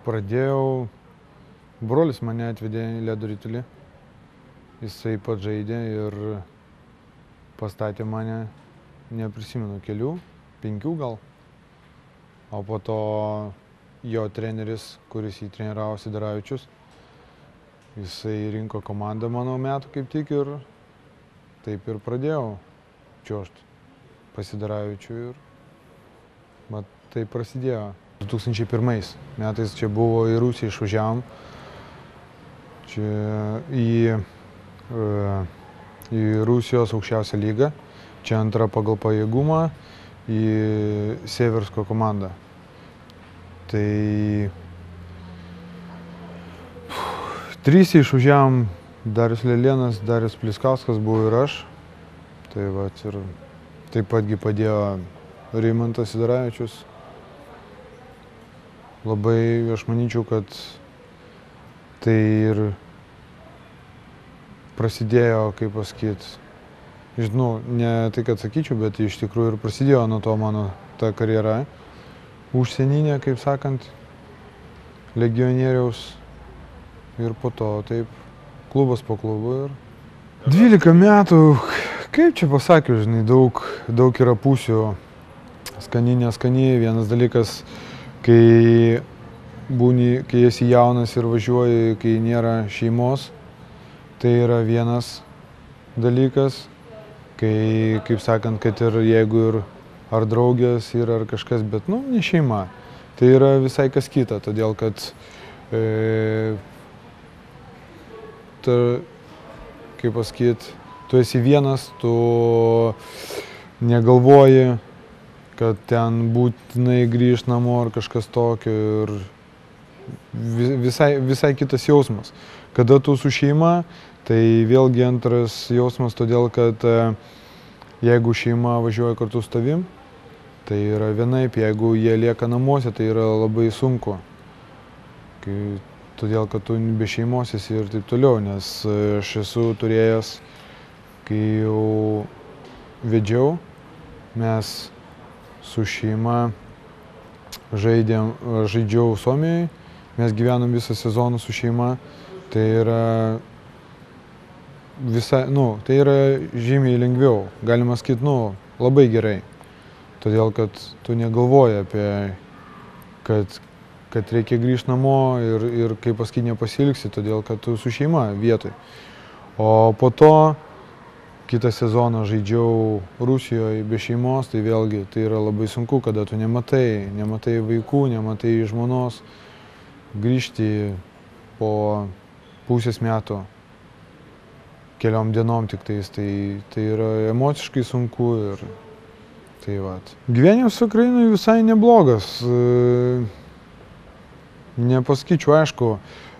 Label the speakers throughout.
Speaker 1: Pradėjau, brolis mane atvedė į ledo ritulį, jisai pats žaidė ir pastatė mane, neprisimenu, kelių, 5 gal. O po to jo treneris, kuris jį treniravo, Sidaravičius, jisai rinko komandą mano metų kaip tik ir taip ir pradėjau čiuožti pas Sidaravičių ir tai prasidėjo. 2001 metais čia buvo į Rusiją išvažiavom, čia į Rusijos aukščiausią lygą, čia antra pagal pajėgumą į Seversko komandą. Tai 3 išvažiavom, Darius Lelėnas, Darius Pliskauskas buvo ir aš. Tai vat ir taip patgi padėjo Rimantas Sidaravičius. Labai, aš manyčiau, kad tai ir prasidėjo, kaip pasakyt, žinau, ne tai, kad sakyčiau, bet iš tikrųjų ir prasidėjo nuo to mano ta karjera. Užsieninė, kaip sakant, legionieriaus ir po to taip klubas po klubu. 12 metų, kaip čia pasakiau, žinai, daug yra pusių. Skani, neskani, vienas dalykas, kai esi jaunas ir važiuoji, kai nėra šeimos, tai yra vienas dalykas, kai, kaip sakant, kad ir jeigu ir ar draugės yra ar kažkas, bet, ne šeima, tai yra visai kas kita, todėl kad, kaip pasakyt, tu esi vienas, tu negalvoji, kad ten būtinai grįžt namo ar kažkas tokio ir visai kitas jausmas. Kada tu su šeima, tai vėlgi antras jausmas, todėl kad jeigu šeima važiuoja kartu su tavim, tai yra vienaip, jeigu jie lieka namuose, tai yra labai sunku. Todėl kad tu be šeimos esi ir taip toliau, nes aš esu turėjęs, kai jau vedžiau, mes su šeima žaidžiau Suomijoje, mes gyvenom visą sezoną su šeima, tai yra tai yra žymiai lengviau, galima sakyti, labai gerai. Todėl, kad tu negalvoji apie, kad reikia grįžti namo ir kaip pasakyti, nepasilgsi, todėl, kad tu su šeima vietoj. O po to kitą sezoną žaidžiau Rusijoje be šeimos, tai vėlgi tai yra labai sunku, kada tu nematai vaikų, nematai žmonos, grįžti po pusės metų, keliom dienom tik tais, tai yra emociškai sunku ir tai vat. Gyvenimas Ukrainoje visai neblogas, nepasakyčiau, aišku,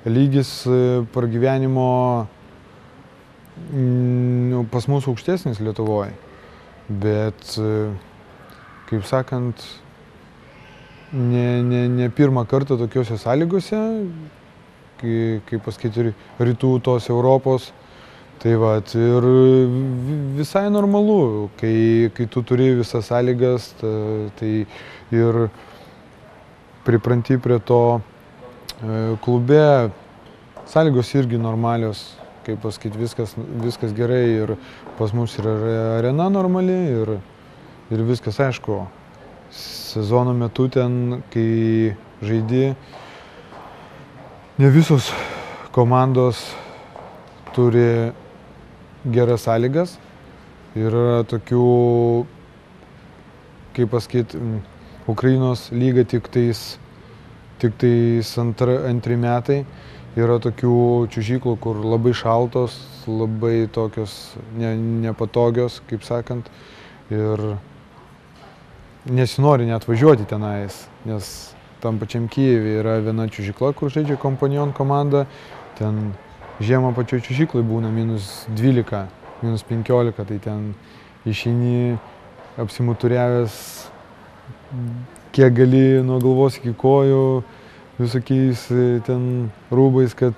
Speaker 1: lygis pragyvenimo pas mus aukštesnis Lietuvoje, bet, kaip sakant, ne pirmą kartą tokiuose sąlygose, kaip pasakyti, rytų tos Europos, tai vat, ir visai normalu, kai tu turi visas sąlygas, tai ir pripranti prie to klube, sąlygos irgi normalios, kaip pasakyti, viskas gerai ir pas mus yra arena normali ir viskas, aišku, sezono metu ten, kai žaidi, ne visos komandos turi geras sąlygas, yra tokių, kaip pasakyti, Ukrainos lyga tik tais antri metai. Yra tokių čiuožyklų, kur labai šaltos, labai tokios nepatogios, kaip sakant, ir nesinori net važiuoti tenais, nes tam pačiam Kijeve yra viena čiuožykla, kur žaidžia Kompanion komanda, ten žiemą pačioj čiuožyklai būna -12, -15, tai ten išeini apsimuturiavęs, kiek gali nuo galvos iki kojų, visokiais ten rūbais, kad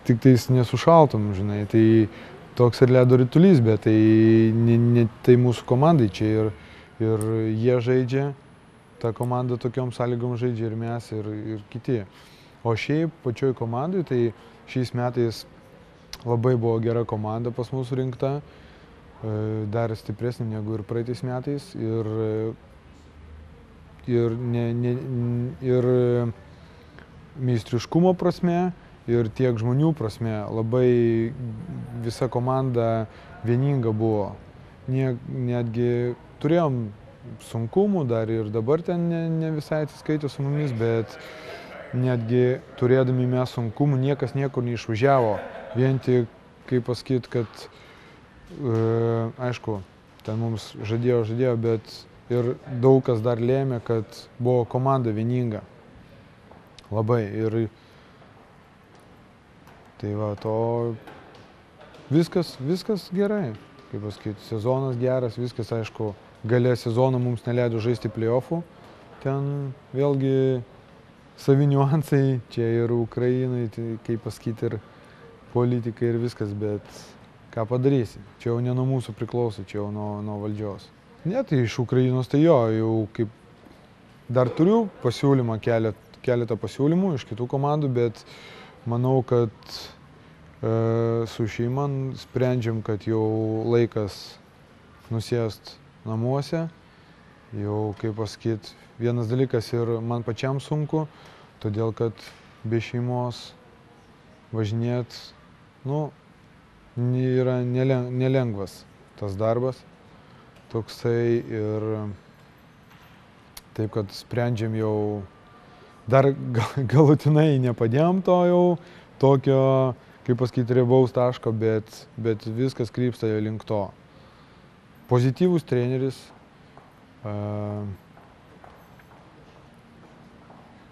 Speaker 1: tik tais nesušaltum, žinai. Tai toks ir ledo ritulys, bet tai mūsų komandai čia ir jie žaidžia ta komanda tokiom sąlygom žaidžia ir mes, ir kiti. O šiaip pačioj komandai, tai šiais metais labai buvo gera komanda pas mus surinkta, dar stipresnė negu ir praeitais metais. Ir meistriškumo prasme, ir tiek žmonių prasme labai visa komanda vieninga buvo. Netgi turėjom sunkumų dar ir dabar ten ne visai atsiskaitė su mumis, bet netgi turėdami mes sunkumų niekas niekur neišvažiavo. Vien tik, kaip pasakyti, kad aišku, ten mums žadėjo, bet ir daug kas dar lėmė, kad buvo komanda vieninga. Labai. Ir tai va, to viskas gerai. Kaip pasakyti, sezonas geras, viskas, aišku, gale sezono mums neleido žaisti play-offų. Ten vėlgi savi niuansai, čia ir Ukrainai, tai, kaip pasakyti, ir politika ir viskas, bet ką padarysi. Čia jau ne nuo mūsų priklauso, čia jau nuo valdžios. Ne, tai iš Ukrainos tai jo, jau kaip dar turiu pasiūlymą, keletą pasiūlymų iš kitų komandų, bet manau, kad su šeima sprendžiam, kad jau laikas nusėst namuose. Jau, kaip pasakyti, vienas dalykas ir man pačiam sunku, todėl kad be šeimos važinėt, yra nelengvas tas darbas. Toksai ir taip, kad sprendžiam jau, dar galutinai nepadėjom to jau, tokio, kaip pasakyti, riebaus taško, bet viskas krypsta jau link to. Pozityvus treneris,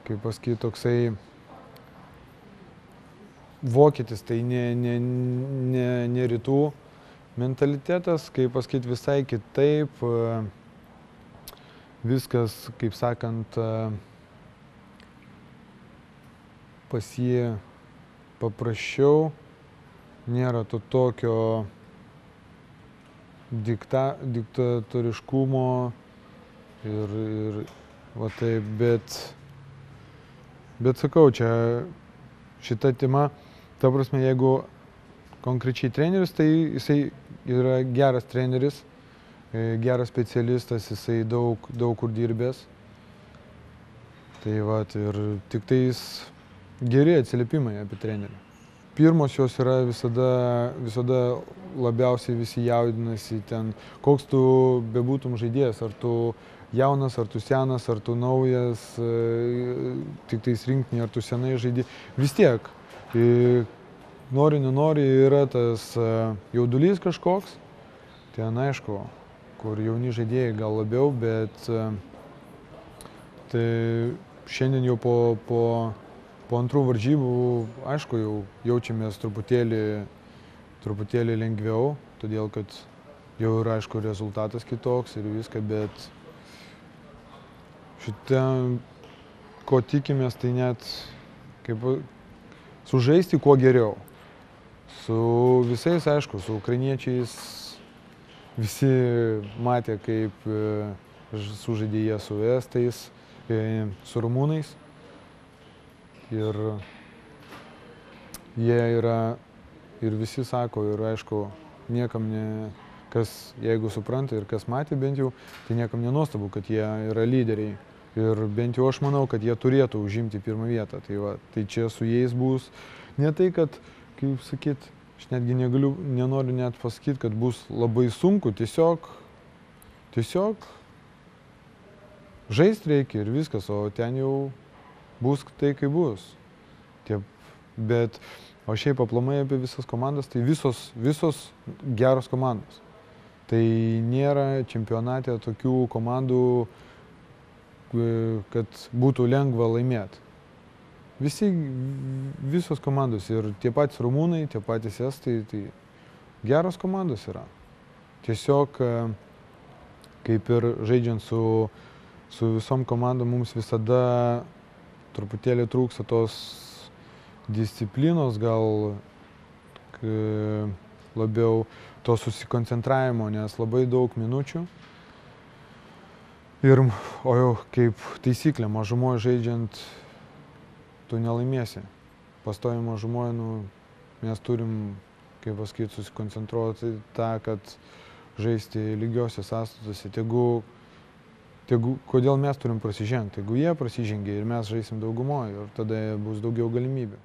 Speaker 1: kaip pasakyti, toksai vokietis, tai ne rytų mentalitetas, kaip pasakyti, visai kitaip, viskas, kaip sakant, pas jį paprasčiau, nėra to tokio diktatoriškumo ir va taip, bet sakau, čia šita tema, ta prasme, jeigu konkrečiai treneris, tai jisai yra geras treneris, geras specialistas, jisai daug kur dirbęs. Tai va, ir tik tais geri atsiliepimai apie trenerį. Pirmos jos yra visada labiausiai visi jaudinasi ten, koks tu bebūtum žaidėjas, ar tu jaunas, ar tu senas, ar tu naujas, tik tais rinktinė, ar tu senai žaidži. Vis tiek, nori, nenori, yra tas jaudulys kažkoks. Ten aišku, kur jauni žaidėjai gal labiau, bet tai šiandien jau po antrų varžybų, aišku, jau jaučiamės truputėlį lengviau, todėl kad jau yra, aišku, rezultatas kitoks ir viską, bet šitą, ko tikimės, tai net kaip sužaisti kuo geriau. Su visais, aišku, su ukrainiečiais visi matė, kaip sužaidė jie su estais, su rumūnais. Ir jie yra, ir visi sako, ir aišku, niekam kas, jeigu supranta ir kas matė bent jau, tai niekam nenuostabu, kad jie yra lyderiai. Ir bent jau aš manau, kad jie turėtų užimti pirmą vietą. Tai čia su jais bus ne tai, kad, kaip sakyt, aš netgi nenoriu net pasakyti, kad bus labai sunku, tiesiog žaisti reikia ir viskas, o ten jau bus tai, kaip bus. Bet, o šiaip aplamai apie visas komandas, tai visos geros komandos. Tai nėra čempionate tokių komandų, kad būtų lengva laimėti. Visos komandos ir tie patys rumūnai, tie patys estai, tai geros komandos yra. Tiesiog, kaip ir žaidžiant su visom komandom, mums visada truputėlį trūksta tos disciplinos, gal labiau to susikoncentravimo, nes labai daug minučių O jau kaip taisyklė, mažumoje žaidžiant, tu nelaimėsi. Pastovi mažumoje, mes turim, kaip pasakyti, susikoncentruoti tą, kad žaisti lygiuose sąstatuose. Kodėl mes turim prasižengti? Jeigu jie prasižengia ir mes žaisim daugumoje, ir tada bus daugiau galimybių.